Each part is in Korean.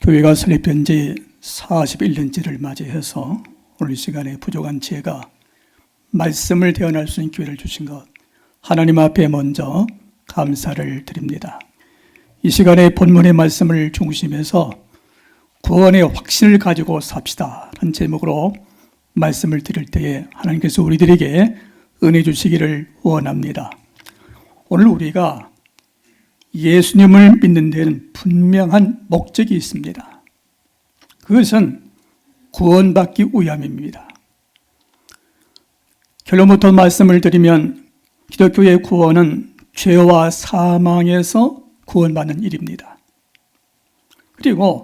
교회가 설립된 지 41년째를 맞이해서 오늘 이 시간에 부족한 제가 말씀을 대언할 수 있는 기회를 주신 것 하나님 앞에 먼저 감사를 드립니다. 이 시간에 본문의 말씀을 중심해서 구원의 확신을 가지고 삽시다 하는 제목으로 말씀을 드릴 때에 하나님께서 우리들에게 은혜 주시기를 원합니다. 오늘 우리가 예수님을 믿는 데는 분명한 목적이 있습니다. 그것은 구원받기 위함입니다. 결론부터 말씀을 드리면 기독교의 구원은 죄와 사망에서 구원받는 일입니다. 그리고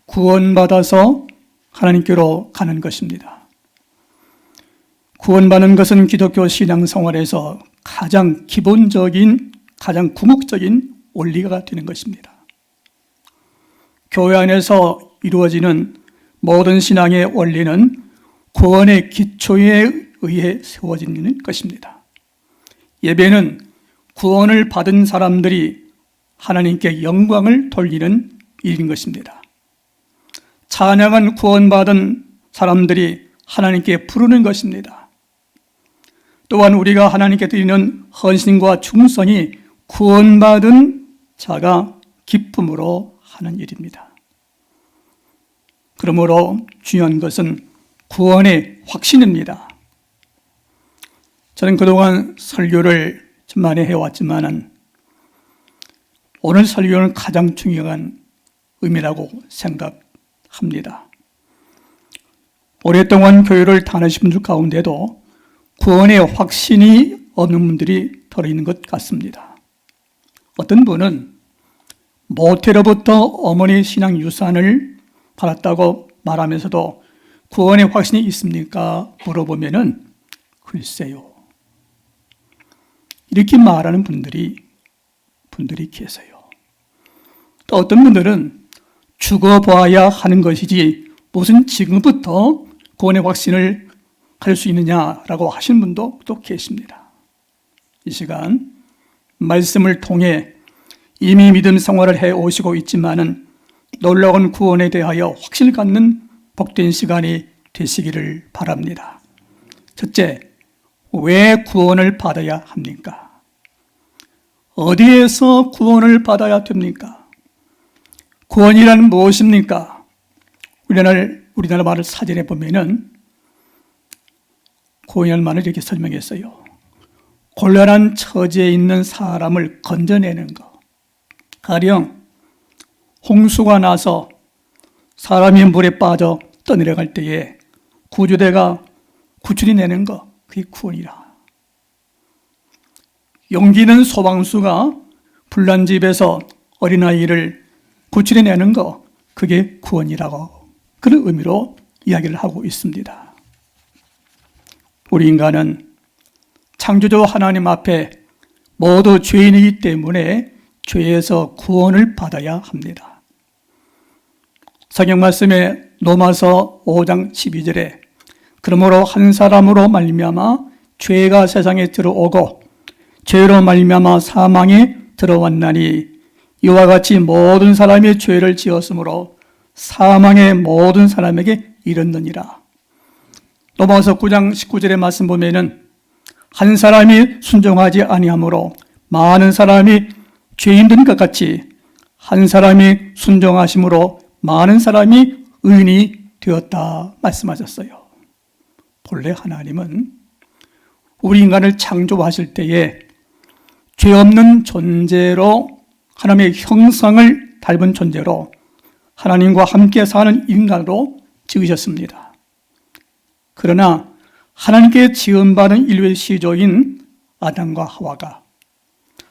구원받아서 하나님께로 가는 것입니다. 구원받는 것은 기독교 신앙생활에서 가장 기본적인, 가장 궁극적인 원리가 되는 것입니다. 교회 안에서 이루어지는 모든 신앙의 원리는 구원의 기초에 의해 세워지는 것입니다. 예배는 구원을 받은 사람들이 하나님께 영광을 돌리는 일인 것입니다. 찬양은 구원받은 사람들이 하나님께 부르는 것입니다. 또한 우리가 하나님께 드리는 헌신과 충성이 구원받은 자가 기쁨으로 하는 일입니다. 그러므로 중요한 것은 구원의 확신입니다. 저는 그동안 설교를 많이 해왔지만 오늘 설교는 가장 중요한 의미라고 생각합니다. 오랫동안 교회를 다니신 분들 가운데도 구원의 확신이 없는 분들이 들어있는 것 같습니다. 어떤 분은 모태로부터 어머니 신앙 유산을 받았다고 말하면서도 구원의 확신이 있습니까? 물어보면은 글쎄요. 이렇게 말하는 분들이 계세요. 또 어떤 분들은 죽어봐야 하는 것이지 무슨 지금부터 구원의 확신을 가질 수 있느냐라고 하시는 분도 또 계십니다. 이 시간 말씀을 통해 이미 믿음 생활을 해오시고 있지만은 놀라운 구원에 대하여 확신을 갖는 복된 시간이 되시기를 바랍니다. 첫째, 왜 구원을 받아야 합니까? 어디에서 구원을 받아야 됩니까? 구원이란 무엇입니까? 우리나라 말을 사전에 보면은 구원이라는 말을 이렇게 설명했어요. 곤란한 처지에 있는 사람을 건져내는 것. 가령 홍수가 나서 사람이 물에 빠져 떠내려갈 때에 구조대가 구출이 내는 것, 그게 구원이라. 용기 있는 소방수가 불난 집에서 어린아이를 구출해 내는 것, 그게 구원이라고 그런 의미로 이야기를 하고 있습니다. 우리 인간은 창조주 하나님 앞에 모두 죄인이기 때문에 죄에서 구원을 받아야 합니다. 성경 말씀에 로마서 5장 12절에 그러므로 한 사람으로 말미암아 죄가 세상에 들어오고 죄로 말미암아 사망에 들어왔나니 이와 같이 모든 사람이 죄를 지었으므로 사망의 모든 사람에게 이르느니라. 로마서 9장 19절의 말씀 보면은 한 사람이 순종하지 아니하므로 많은 사람이 죄인 된 것 같이 한 사람이 순종하심으로 많은 사람이 의인이 되었다 말씀하셨어요. 본래 하나님은 우리 인간을 창조하실 때에 죄 없는 존재로 하나님의 형상을 닮은 존재로 하나님과 함께 사는 인간으로 지으셨습니다. 그러나 하나님께 지음받은 인류의 시조인 아담과 하와가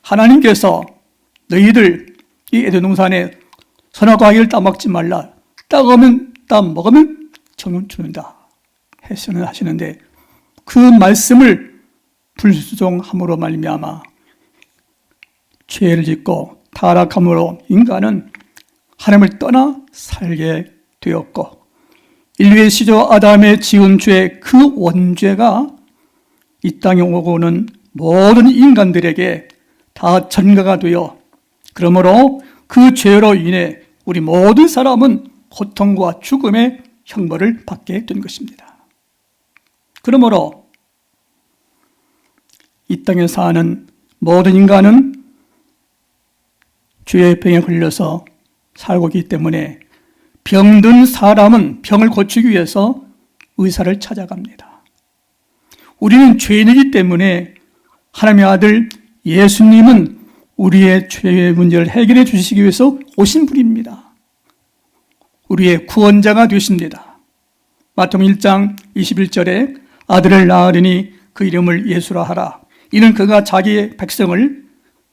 하나님께서 너희들 이 에덴 동산에 선악 과일을 따먹지 말라. 따먹으면 정은 죽는다. 하시는데 그 말씀을 불순종함으로 말미암아 죄를 짓고 타락함으로 인간은 하나님을 떠나 살게 되었고 인류의 시조 아담의 지은 죄 그 원죄가 이 땅에 오고는 모든 인간들에게 다 전가가 되어 그러므로 그 죄로 인해 우리 모든 사람은 고통과 죽음의 형벌을 받게 된 것입니다. 그러므로 이 땅에 사는 모든 인간은 죄의 병에 걸려서 살고 있기 때문에 병든 사람은 병을 고치기 위해서 의사를 찾아갑니다. 우리는 죄인이기 때문에 하나님의 아들 예수님은 우리의 죄의 문제를 해결해 주시기 위해서 오신 분입니다. 우리의 구원자가 되십니다. 마태복음 1장 21절에 아들을 낳으리니 그 이름을 예수라 하라. 이는 그가 자기의 백성을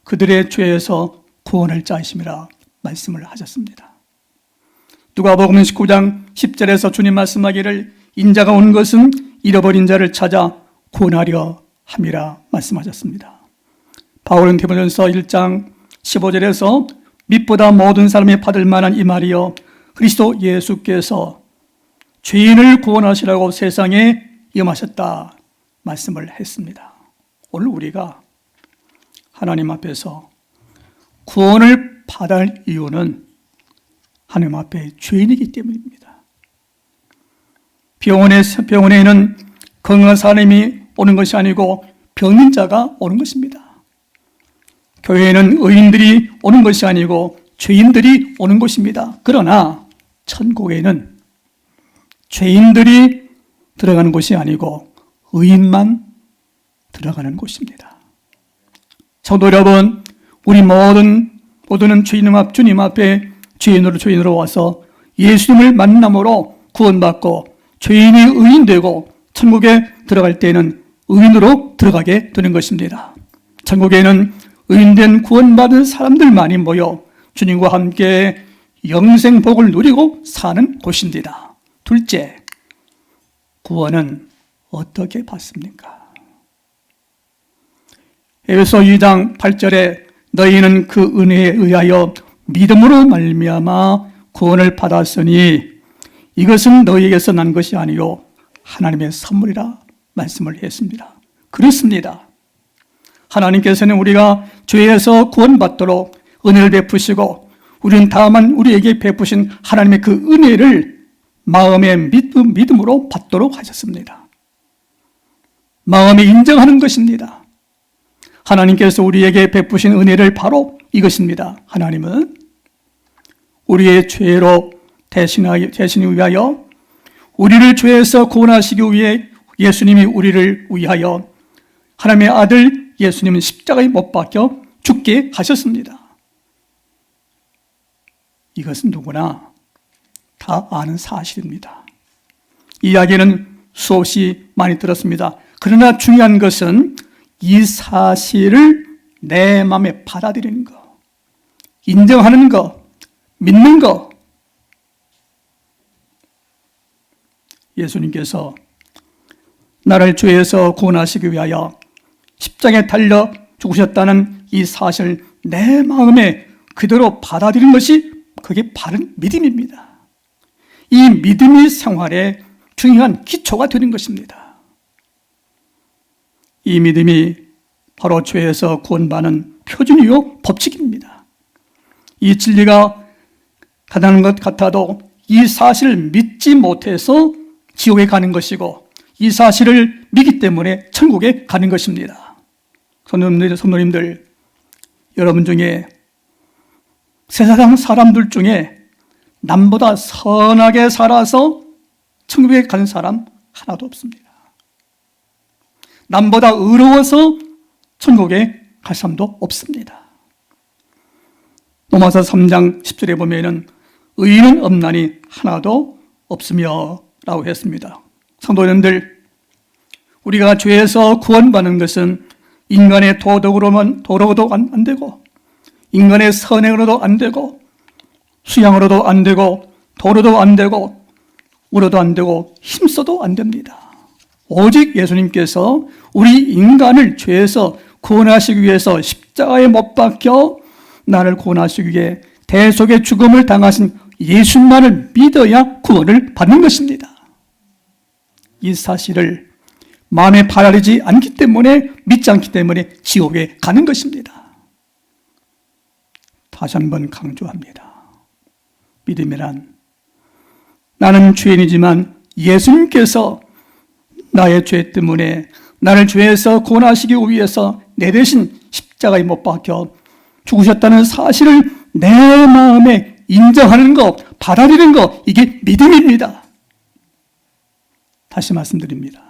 그들의 죄에서 구원할 자이심이라 말씀을 하셨습니다. 누가복음 19장 10절에서 주님 말씀하기를 인자가 온 것은 잃어버린 자를 찾아 구원하려 함이라 말씀하셨습니다. 바울은 디모데전서 1장 15절에서 빛보다 모든 사람이 받을 만한 이 말이여 그리스도 예수께서 죄인을 구원하시라고 세상에 임하셨다 말씀을 했습니다. 오늘 우리가 하나님 앞에서 구원을 받아야 할 이유는 하나님 앞에 죄인이기 때문입니다. 병원에는 건강한 사람이 오는 것이 아니고 병든 자가 오는 것입니다. 교회에는 의인들이 오는 것이 아니고 죄인들이 오는 것입니다. 그러나 천국에는 죄인들이 들어가는 곳이 아니고 의인만 들어가는 곳입니다. 성도 여러분, 우리 모두는 주님 앞에 죄인으로 와서 예수님을 만남으로 구원받고 죄인이 의인되고 천국에 들어갈 때는 의인으로 들어가게 되는 것입니다. 천국에는 의인된 구원받은 사람들만이 모여 주님과 함께 영생 복을 누리고 사는 곳입니다. 둘째, 구원은 어떻게 받습니까? 에베소 2장 8절에 너희는 그 은혜에 의하여 믿음으로 말미암아 구원을 받았으니 이것은 너희에게서 난 것이 아니요 하나님의 선물이라 말씀을 했습니다. 그렇습니다. 하나님께서는 우리가 죄에서 구원받도록 은혜를 베푸시고 우리는 다만 우리에게 베푸신 하나님의 그 은혜를 마음의 믿음으로 받도록 하셨습니다. 마음에 인정하는 것입니다. 하나님께서 우리에게 베푸신 은혜를 바로 이것입니다. 하나님은 우리의 죄로 대신을 위하여 우리를 죄에서 구원하시기 위해 예수님이 우리를 위하여 하나님의 아들 예수님은 십자가에 못 박혀 죽게 하셨습니다. 이것은 누구나 다 아는 사실입니다. 이야기는 수없이 많이 들었습니다. 그러나 중요한 것은 이 사실을 내 마음에 받아들이는 것, 인정하는 것, 믿는 것. 예수님께서 나를 죄에서 구원하시기 위하여 십자가에 달려 죽으셨다는 이 사실을 내 마음에 그대로 받아들이는 것이 그게 바른 믿음입니다. 이 믿음이 생활의 중요한 기초가 되는 것입니다. 이 믿음이 바로 죄에서 구원받는 표준이요 법칙입니다. 이 진리가 가다는 것 같아도 이 사실을 믿지 못해서 지옥에 가는 것이고 이 사실을 믿기 때문에 천국에 가는 것입니다. 성도님들, 여러분 중에 세상 사람들 중에 남보다 선하게 살아서 천국에 가는 사람 하나도 없습니다. 남보다 의로워서 천국에 갈 사람도 없습니다. 로마서 3장 10절에 보면은 의인은 없나니 하나도 없으며 라고 했습니다. 성도님들, 우리가 죄에서 구원받는 것은 인간의 도로도 안 되고 인간의 선행으로도 안 되고 수양으로도 안 되고 도로도 안 되고 우로도 안 되고 힘써도 안 됩니다. 오직 예수님께서 우리 인간을 죄에서 구원하시기 위해서 십자가에 못 박혀 나를 구원하시기 위해 대속의 죽음을 당하신 예수만을 믿어야 구원을 받는 것입니다. 이 사실을 마음에 받아들이지 않기 때문에, 믿지 않기 때문에 지옥에 가는 것입니다. 다시 한번 강조합니다. 믿음이란 나는 죄인이지만 예수님께서 나의 죄 때문에 나를 죄에서 구원하시기 위해서 내 대신 십자가에 못 박혀 죽으셨다는 사실을 내 마음에 인정하는 것, 받아들이는 것, 이게 믿음입니다. 다시 말씀드립니다.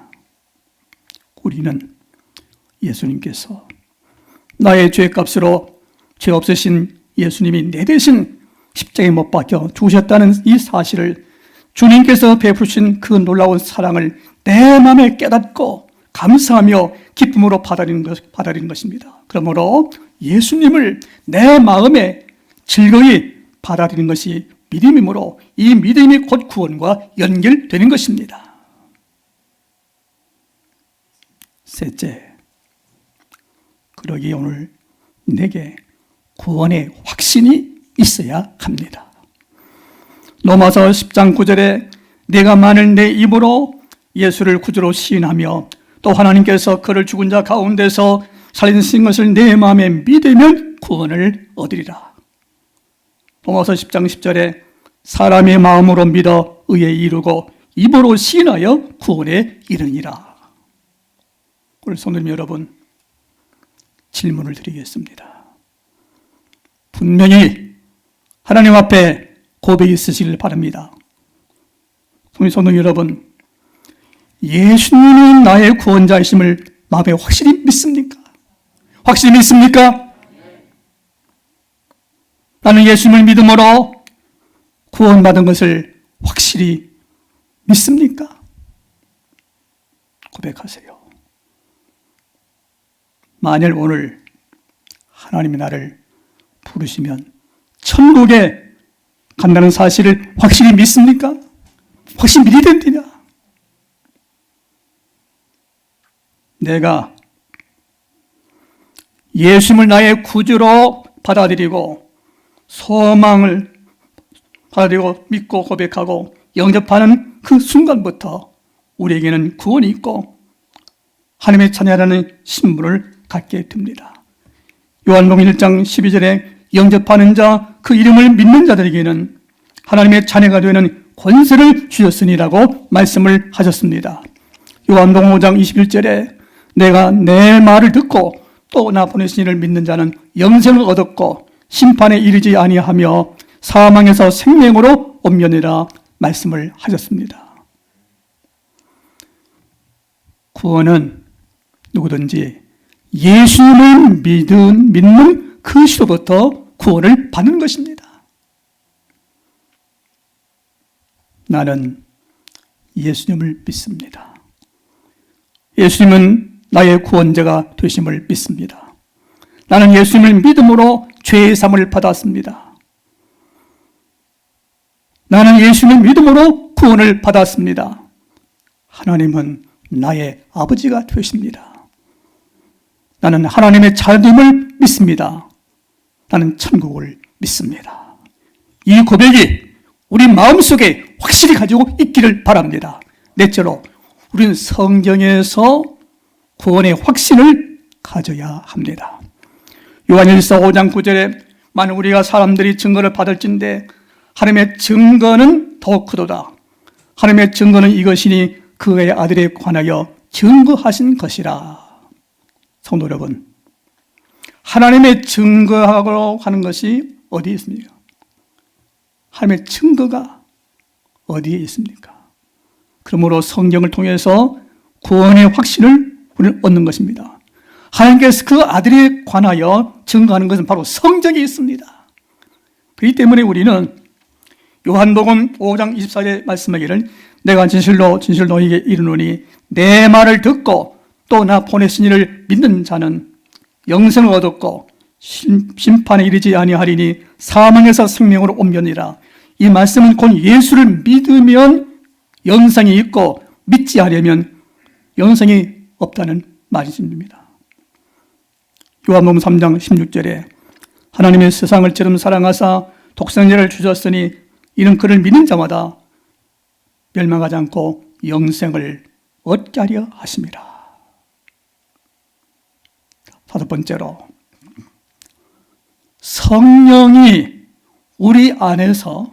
우리는 예수님께서 나의 죄값으로 죄 없으신 예수님이 내 대신 십자가에 못 박혀 죽으셨다는 이 사실을, 주님께서 베푸신 그 놀라운 사랑을 내 마음에 깨닫고 감사하며 기쁨으로 받아들이는 것입니다. 그러므로 예수님을 내 마음에 즐거이 받아들이는 것이 믿음이므로 이 믿음이 곧 구원과 연결되는 것입니다. 셋째, 그러기에 오늘 내게 구원의 확신이 있어야 합니다. 로마서 10장 9절에 내가 만일 내 입으로 예수를 구주로 시인하며 또 하나님께서 그를 죽은 자 가운데서 살리신 것을 내 마음에 믿으면 구원을 얻으리라. 로마서 10장 10절에 사람의 마음으로 믿어 의에 이르고 입으로 시인하여 구원에 이르니라. 오늘 성도님 여러분, 질문을 드리겠습니다. 분명히 하나님 앞에 고백이 있으시길 바랍니다. 성도님 여러분, 예수님이 나의 구원자이심을 마음에 확실히 믿습니까? 확실히 믿습니까? 나는 예수님을 믿음으로 구원받은 것을 확실히 믿습니까? 고백하세요. 만일 오늘 하나님이 나를 부르시면 천국에 간다는 사실을 확실히 믿습니까? 확실히 믿어야 됩니다. 내가 예수님을 나의 구주로 받아들이고 소망을 받아들이고 믿고 고백하고 영접하는 그 순간부터 우리에게는 구원이 있고 하나님의 자녀라는 신분을 갖게 됩니다. 요한복음 1장 12절에 영접하는 자, 그 이름을 믿는 자들에게는 하나님의 자녀가 되는 권세를 주셨으니라고 말씀을 하셨습니다. 요한복음 5장 21절에 내가 내 말을 듣고 또 나 보내신 이를 믿는 자는 영생을 얻었고 심판에 이르지 아니하며 사망에서 생명으로 옮겨내라 말씀을 하셨습니다. 구원은 누구든지 예수님을 믿는 그 시로부터 구원을 받는 것입니다. 나는 예수님을 믿습니다. 예수님은 나의 구원자가 되심을 믿습니다. 나는 예수님을 믿음으로 죄의 사함을 받았습니다. 나는 예수님을 믿음으로 구원을 받았습니다. 하나님은 나의 아버지가 되십니다. 나는 하나님의 자녀됨을 믿습니다. 나는 천국을 믿습니다. 이 고백이 우리 마음속에 확실히 가지고 있기를 바랍니다. 넷째로, 우리는 성경에서 구원의 확신을 가져야 합니다. 요한일서 5장 9절에 만일 우리가 사람들이 증거를 받을진대 하나님의 증거는 더욱 크도다. 하나님의 증거는 이것이니 그의 아들에 관하여 증거하신 것이라. 성도 여러분, 하나님의 증거하고 하는 것이 어디에 있습니까? 하나님의 증거가 어디에 있습니까? 그러므로 성경을 통해서 구원의 확신을 우리는 얻는 것입니다. 하나님께서 그 아들에 관하여 증거하는 것은 바로 성경에 있습니다. 그렇기 때문에 우리는 요한복음 5장 24절에 말씀하기를 내가 진실로 너희에게 이르노니 내 말을 듣고 또 나 보내신 이를 믿는 자는 영생을 얻었고 심판에 이르지 아니하리니 사망에서 생명으로 옮겨니라. 이 말씀은 곧 예수를 믿으면 영생이 있고 믿지 않으면 영생이 없다는 말씀입니다. 요한복음 3장 16절에 하나님의 세상을 처럼 사랑하사 독생자를 주셨으니 이는 그를 믿는 자마다 멸망하지 않고 영생을 얻게 하려 하심이라. 다섯 번째로, 성령이 우리 안에서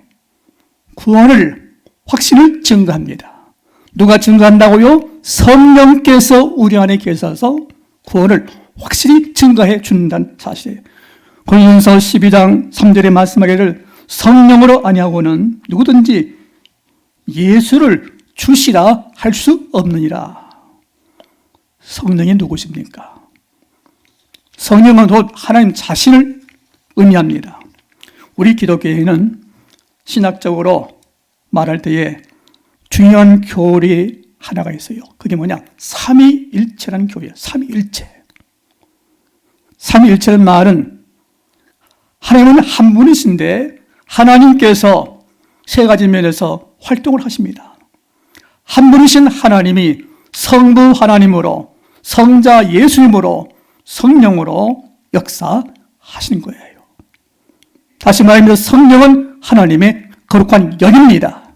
구원을 확신을 증거합니다. 누가 증거한다고요? 성령께서 우리 안에 계셔서 구원을 확실히 증거해 준다는 사실이에요. 고린도전서 12장 3절에 말씀하기를 성령으로 아니하고는 누구든지 예수를 주시라 할 수 없느니라. 성령이 누구십니까? 성령은 곧 하나님 자신을 의미합니다. 우리 기독교에는 신학적으로 말할 때에 중요한 교리 하나가 있어요. 그게 뭐냐? 삼위일체라는 교리예요. 삼위일체. 삼위일체라는 말은 하나님은 한 분이신데 하나님께서 세 가지 면에서 활동을 하십니다. 한 분이신 하나님이 성부 하나님으로, 성자 예수님으로, 성령으로 역사하시는 거예요. 다시 말하면 성령은 하나님의 거룩한 영입니다.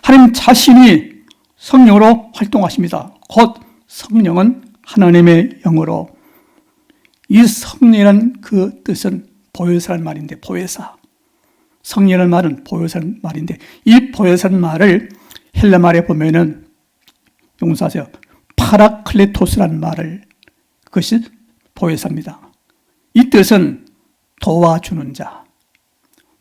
하나님 자신이 성령으로 활동하십니다. 곧 성령은 하나님의 영으로. 이 성령이라는 그 뜻은 보혜사라는 말인데, 보혜사. 성령이라는 말은 보혜사라는 말인데, 이 보혜사라는 말을 헬라 말에 보면은 용서하세요. 파라클레토스라는 말을, 그것이 보혜사입니다. 이 뜻은 도와주는 자,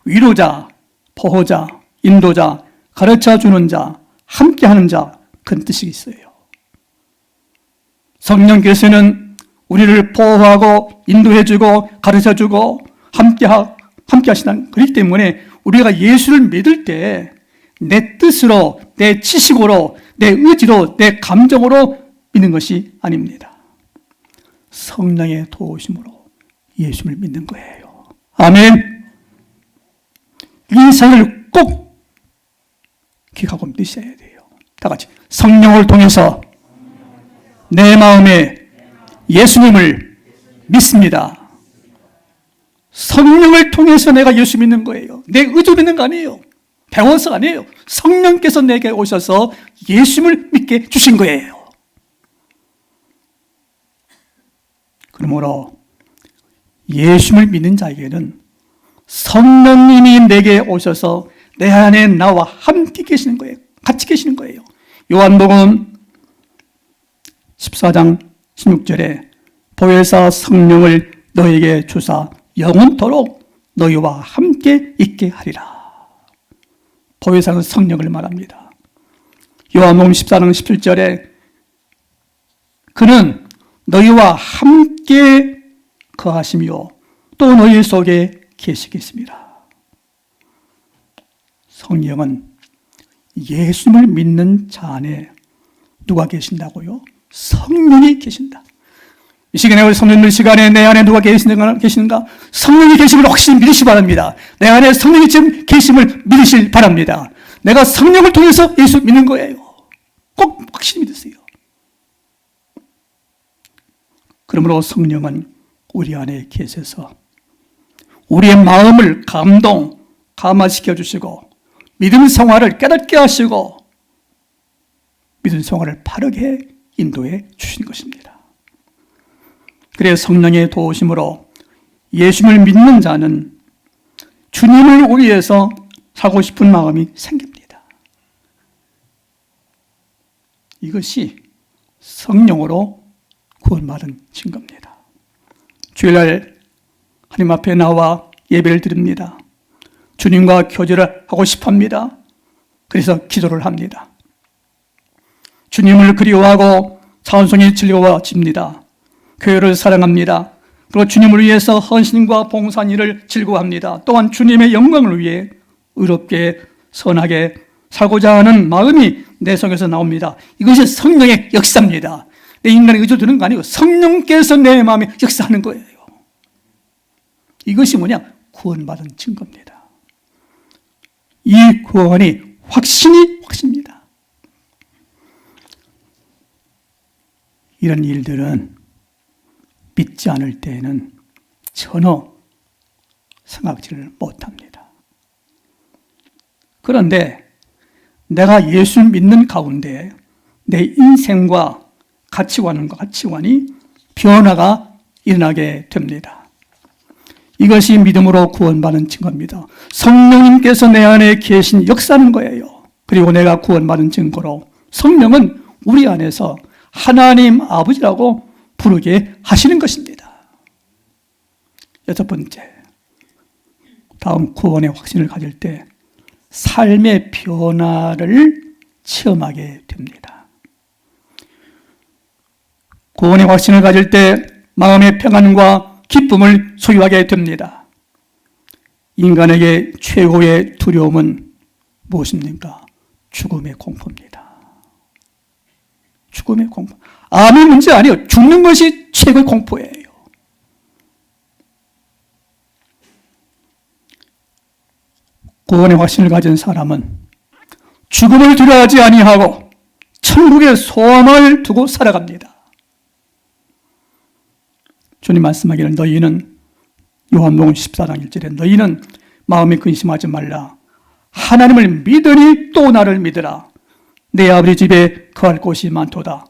위로자, 보호자, 인도자, 가르쳐주는 자, 함께하는 자, 그런 뜻이 있어요. 성령께서는 우리를 보호하고 인도해주고 가르쳐주고 함께하시는, 그렇기 때문에 우리가 예수를 믿을 때 내 뜻으로, 내 지식으로, 내 의지로, 내 감정으로 믿는 것이 아닙니다. 성령의 도우심으로 예수를 믿는 거예요. 아멘. 이 사실을 꼭 기억하고 믿으셔야 돼요. 다 같이 성령을 통해서 내 마음에 예수님을 믿습니다. 성령을 통해서 내가 예수 믿는 거예요. 내 의지로 믿는 거 아니에요. 배워서 아니에요. 성령께서 내게 오셔서 예수님을 믿게 주신 거예요. 그러므로 예수님을 믿는 자에게는 성령님이 내게 오셔서 내 안에 나와 함께 계시는 거예요. 같이 계시는 거예요. 요한복음 14장 16절에 보혜사 성령을 너에게 주사 영원토록 너희와 함께 있게 하리라. 보혜사는 성령을 말합니다. 요한복음 14장 17절에 그는 너희와 함께 거하시며 또 너희 속에 계시겠습니다. 성령은 예수님을 믿는 자 안에 누가 계신다고요? 성령이 계신다. 이 시간에 우리 성령 믿는 시간에 내 안에 누가 계시는가? 성령이 계심을 확실히 믿으시기 바랍니다. 내 안에 성령이 지금 계심을 믿으실 바랍니다. 내가 성령을 통해서 예수 믿는 거예요. 꼭 확실히 믿으세요. 그러므로 성령은 우리 안에 계셔서 우리의 마음을 감화시켜 주시고 믿음 생활을 깨닫게 하시고 믿음 생활을 바르게 인도해 주신 것입니다. 그래서 성령의 도우심으로 예수님을 믿는 자는 주님을 위해서 살고 싶은 마음이 생깁니다. 이것이 성령으로 구원받은 증거입니다. 주일날 하나님 앞에 나와 예배를 드립니다. 주님과 교제를 하고 싶어합니다. 그래서 기도를 합니다. 주님을 그리워하고 찬송이 즐거워집니다. 교회를 사랑합니다. 그리고 주님을 위해서 헌신과 봉사한 일을 즐거워합니다. 또한 주님의 영광을 위해 의롭게 선하게 살고자 하는 마음이 내 속에서 나옵니다. 이것이 성령의 역사입니다. 내 인간의 의지로 드는 거 아니고 성령께서 내 마음에 역사하는 거예요. 이것이 뭐냐? 구원받은 증거입니다. 이 구원이 확신입니다. 이런 일들은 믿지 않을 때에는 전혀 생각지를 못합니다. 그런데 내가 예수 믿는 가운데 내 인생과 가치관이 변화가 일어나게 됩니다. 이것이 믿음으로 구원받는 증거입니다. 성령님께서 내 안에 계신 역사하는 거예요. 그리고 내가 구원받은 증거로 성령은 우리 안에서 하나님 아버지라고 부르게 하시는 것입니다. 여섯 번째, 다음 구원의 확신을 가질 때 삶의 변화를 체험하게 됩니다. 구원의 확신을 가질 때 마음의 평안과 기쁨을 소유하게 됩니다. 인간에게 최고의 두려움은 무엇입니까? 죽음의 공포입니다. 죽음의 공포. 아무 문제 아니에요. 죽는 것이 최고의 공포예요. 구원의 확신을 가진 사람은 죽음을 두려워하지 아니하고 천국의 소망을 두고 살아갑니다. 주님 말씀하기를 너희는 요한복음 14장 1절에 너희는 마음에 근심하지 말라. 하나님을 믿으니 또 나를 믿으라. 내 아버지 집에 거할 곳이 많도다.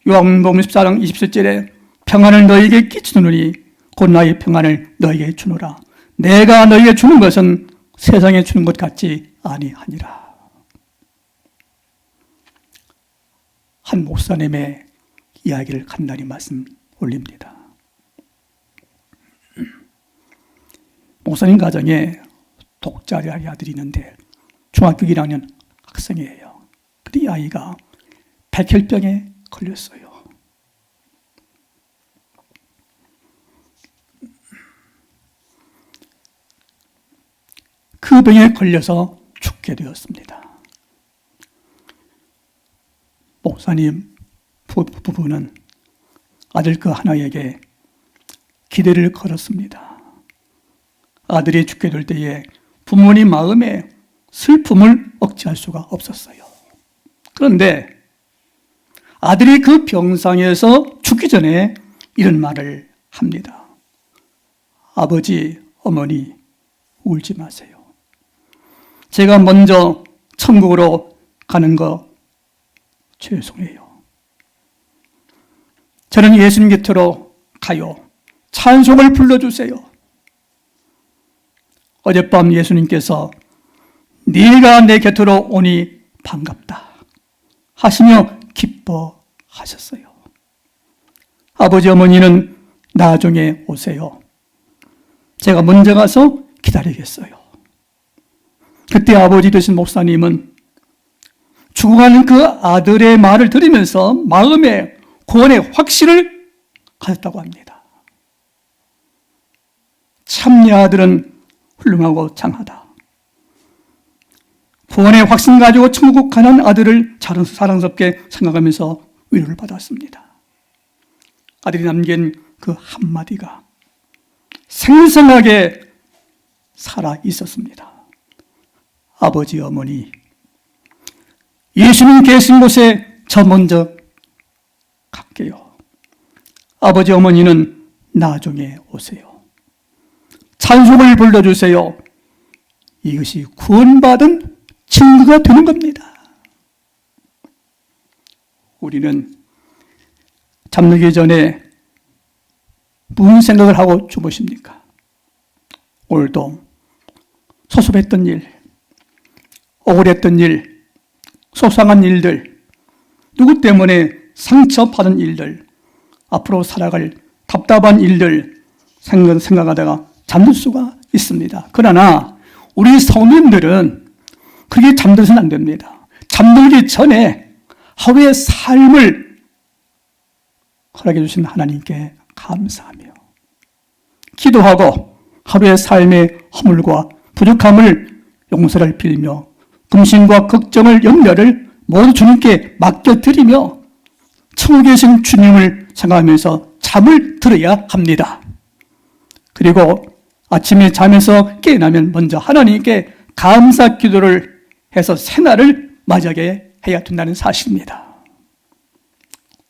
요한복음 14장 27절에 평안을 너희에게 끼치노니 곧 나의 평안을 너희에게 주노라. 내가 너희에게 주는 것은 세상에 주는 것 같지 아니하니라. 한 목사님의 이야기를 간단히 말씀 올립니다. 목사님 가정에 독자리 아들이 있는데 중학교 1학년 학생이에요. 근데 이 아이가 백혈병에 걸렸어요. 그 병에 걸려서 죽게 되었습니다. 목사님 부부는 아들 그 하나에게 기대를 걸었습니다. 아들이 죽게 될 때에 부모님 마음에 슬픔을 억제할 수가 없었어요. 그런데 아들이 그 병상에서 죽기 전에 이런 말을 합니다. 아버지, 어머니, 울지 마세요. 제가 먼저 천국으로 가는 거 죄송해요. 저는 예수님 곁으로 가요. 찬송을 불러주세요. 어젯밤 예수님께서 네가 내 곁으로 오니 반갑다 하시며 기뻐하셨어요. 아버지 어머니는 나중에 오세요. 제가 먼저 가서 기다리겠어요. 그때 아버지 되신 목사님은 죽어가는 그 아들의 말을 들으면서 마음에 구원의 확신을 가졌다고 합니다. 참 내 아들은 훌륭하고 장하다. 구원의 확신 가지고 천국 가는 아들을 사랑스럽게 생각하면서 위로를 받았습니다. 아들이 남긴 그 한마디가 생생하게 살아 있었습니다. 아버지, 어머니, 예수님 계신 곳에 저 먼저 갈게요. 아버지, 어머니는 나중에 오세요. 찬송을 불러주세요. 이것이 구원받은 증거가 되는 겁니다. 우리는 잠들기 전에 무슨 생각을 하고 주무십니까? 오늘도 소sob했던 일, 억울했던 일, 속상한 일들, 누구 때문에 상처받은 일들, 앞으로 살아갈 답답한 일들 생각하다가 잠들 수가 있습니다. 그러나 우리 성인들은 그렇게 잠들어서는 안 됩니다. 잠들기 전에 하루의 삶을 허락해 주신 하나님께 감사하며 기도하고 하루의 삶의 허물과 부족함을 용서를 빌며 근심과 걱정을 염려를 모두 주님께 맡겨드리며 천국에 계신 주님을 생각하면서 잠을 들어야 합니다. 그리고 아침에 잠에서 깨어나면 먼저 하나님께 감사 기도를 해서 새날을 맞이하게 해야 된다는 사실입니다.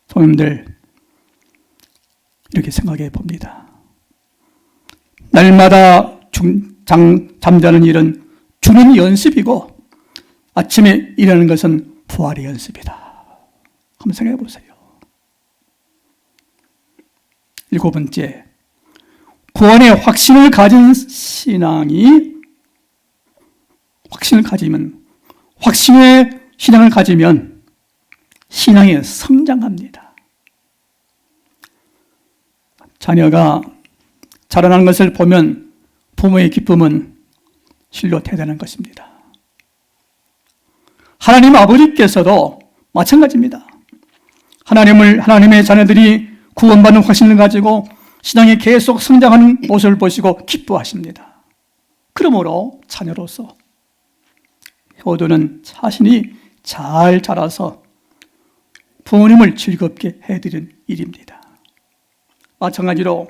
성도님들, 이렇게 생각해 봅니다. 날마다 잠자는 일은 주는 연습이고 아침에 일하는 것은 부활의 연습이다. 한번 생각해 보세요. 일곱 번째, 구원의 확신을 가진 신앙이 확신을 가지면 확신의 신앙을 가지면 신앙이 성장합니다. 자녀가 자라나는 것을 보면 부모의 기쁨은 실로 대단한 것입니다. 하나님 아버지께서도 마찬가지입니다. 하나님의 자녀들이 구원받는 확신을 가지고 신앙이 계속 성장하는 모습을 보시고 기뻐하십니다. 그러므로 자녀로서 효도는 자신이 잘 자라서 부모님을 즐겁게 해드리는 일입니다. 마찬가지로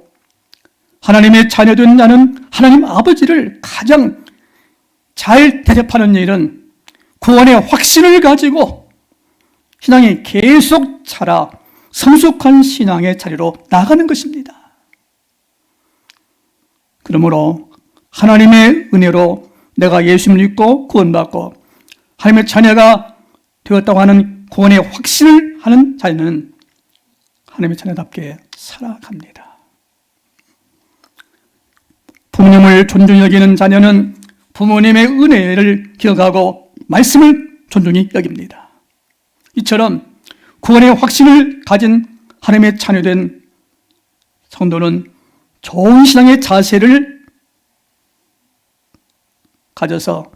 하나님의 자녀된 자는 하나님 아버지를 가장 잘 대접하는 일은 구원의 확신을 가지고 신앙이 계속 자라 성숙한 신앙의 자리로 나가는 것입니다. 그러므로 하나님의 은혜로 내가 예수를 믿고 구원받고 하나님의 자녀가 되었다고 하는 구원의 확신을 하는 자녀는 하나님의 자녀답게 살아갑니다. 부모님을 존중히 여기는 자녀는 부모님의 은혜를 기억하고 말씀을 존중히 여깁니다. 이처럼 구원의 확신을 가진 하나님의 자녀된 성도는 좋은 신앙의 자세를 가져서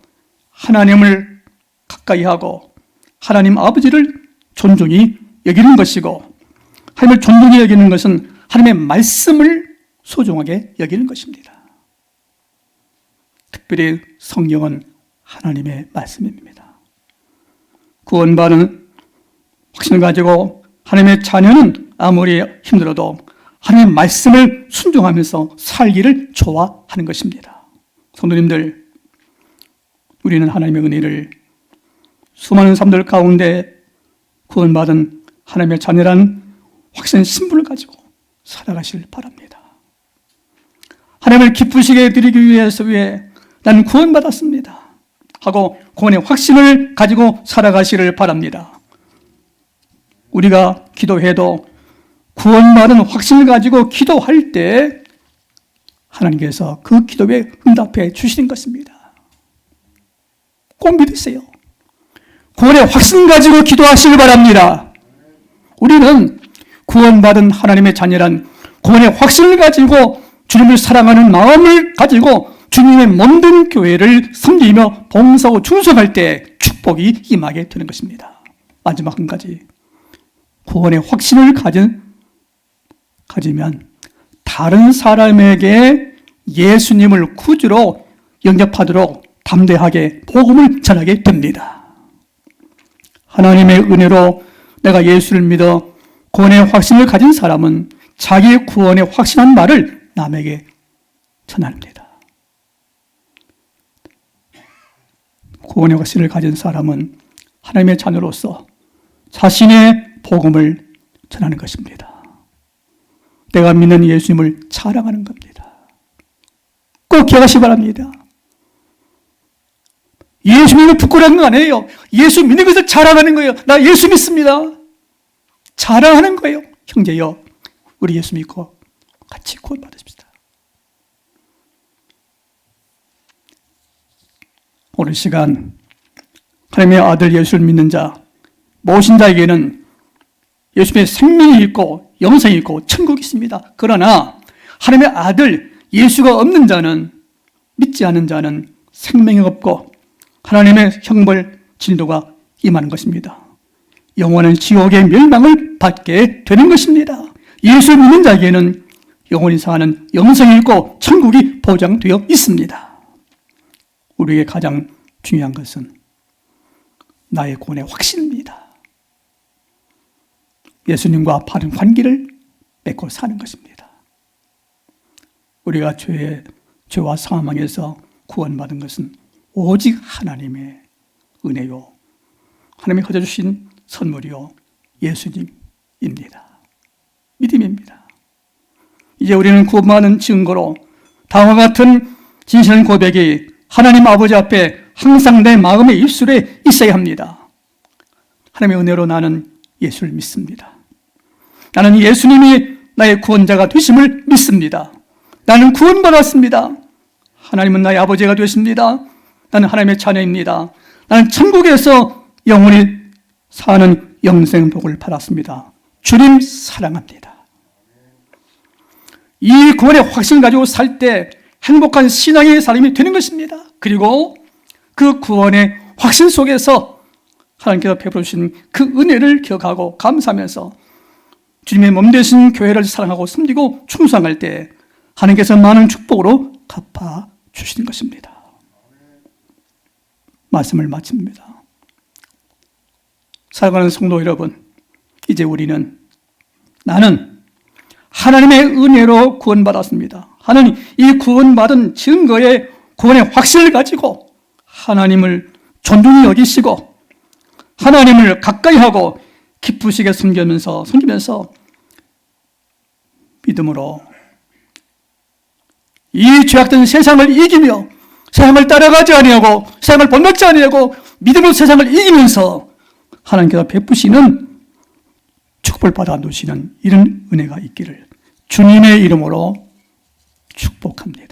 하나님을 가까이 하고 하나님 아버지를 존중히 여기는 것이고, 하나님을 존중히 여기는 것은 하나님의 말씀을 소중하게 여기는 것입니다. 특별히 성경은 하나님의 말씀입니다. 구원받은 확신을 가지고 하나님의 자녀는 아무리 힘들어도 하나님의 말씀을 순종하면서 살기를 좋아하는 것입니다. 성도님들, 우리는 하나님의 은혜를 수많은 사람들 가운데 구원받은 하나님의 자녀란 확신 신분을 가지고 살아가시길 바랍니다. 하나님을 기쁘시게 해드리기 위해서 나는 구원받았습니다 하고 구원의 확신을 가지고 살아가시를 바랍니다. 우리가 기도해도 구원받은 확신을 가지고 기도할 때 하나님께서 그 기도에 응답해 주시는 것입니다. 꼭 믿으세요. 구원의 확신 가지고 기도하시길 바랍니다. 우리는 구원받은 하나님의 자녀란 구원의 확신을 가지고 주님을 사랑하는 마음을 가지고 주님의 몸된 교회를 섬기며 봉사하고 충성할 때 축복이 임하게 되는 것입니다. 마지막 한 가지, 구원의 확신을 가지면 다른 사람에게 예수님을 구주로 영접하도록 담대하게 복음을 전하게 됩니다. 하나님의 은혜로 내가 예수를 믿어 구원의 확신을 가진 사람은 자기의 구원에 확신한 말을 남에게 전합니다. 구원의 확신을 가진 사람은 하나님의 자녀로서 자신의 복음을 전하는 것입니다. 내가 믿는 예수님을 자랑하는 겁니다. 꼭 기억하시기 바랍니다. 예수 믿는 거 부끄러운 거 아니에요. 예수 믿는 것을 자랑하는 거예요. 나 예수 믿습니다. 자랑하는 거예요. 형제여, 우리 예수 믿고 같이 구원 받으십시다. 오늘 시간 하나님의 아들 예수를 믿는 자, 모신 자에게는 예수님의 생명이 있고 영생이 있고 천국이 있습니다. 그러나 하나님의 아들 예수가 없는 자는, 믿지 않는 자는 생명이 없고 하나님의 형벌 진도가 임하는 것입니다. 영원한 지옥의 멸망을 받게 되는 것입니다. 예수를 믿는 자에게는 영원히 사는 영생이 있고 천국이 보장되어 있습니다. 우리에게 가장 중요한 것은 나의 구원의 확신입니다. 예수님과 바른 관계를 맺고 사는 것입니다. 우리가 죄와 사망에서 구원받은 것은 오직 하나님의 은혜요, 하나님이 허져주신 선물이요, 예수님입니다. 믿음입니다. 이제 우리는 구원받은 증거로 다음과 같은 진실한 고백이 하나님 아버지 앞에 항상 내 마음의 입술에 있어야 합니다. 하나님의 은혜로 나는 예수를 믿습니다. 나는 예수님이 나의 구원자가 되심을 믿습니다. 나는 구원받았습니다. 하나님은 나의 아버지가 되십니다. 나는 하나님의 자녀입니다. 나는 천국에서 영원히 사는 영생복을 받았습니다. 주님 사랑합니다. 이 구원의 확신을 가지고 살 때 행복한 신앙의 사람이 되는 것입니다. 그리고 그 구원의 확신 속에서 하나님께서 베풀어 주신 그 은혜를 기억하고 감사하면서 주님의 몸 되신 교회를 사랑하고 섬기고 충성할 때 하나님께서 많은 축복으로 갚아 주시는 것입니다. 말씀을 마칩니다. 사랑하는 성도 여러분, 이제 나는 하나님의 은혜로 구원받았습니다. 하나님, 이 구원받은 증거의 구원의 확신을 가지고 하나님을 존중히 여기시고 하나님을 가까이 하고 기쁘시게 섬기면서 믿음으로 이 죄악된 세상을 이기며 세상을 따라가지 아니하고 세상을 본받지 아니하고 믿음으로 세상을 이기면서 하나님께서 베푸시는 축복을 받아 누시는 이런 은혜가 있기를 주님의 이름으로 축복합니다.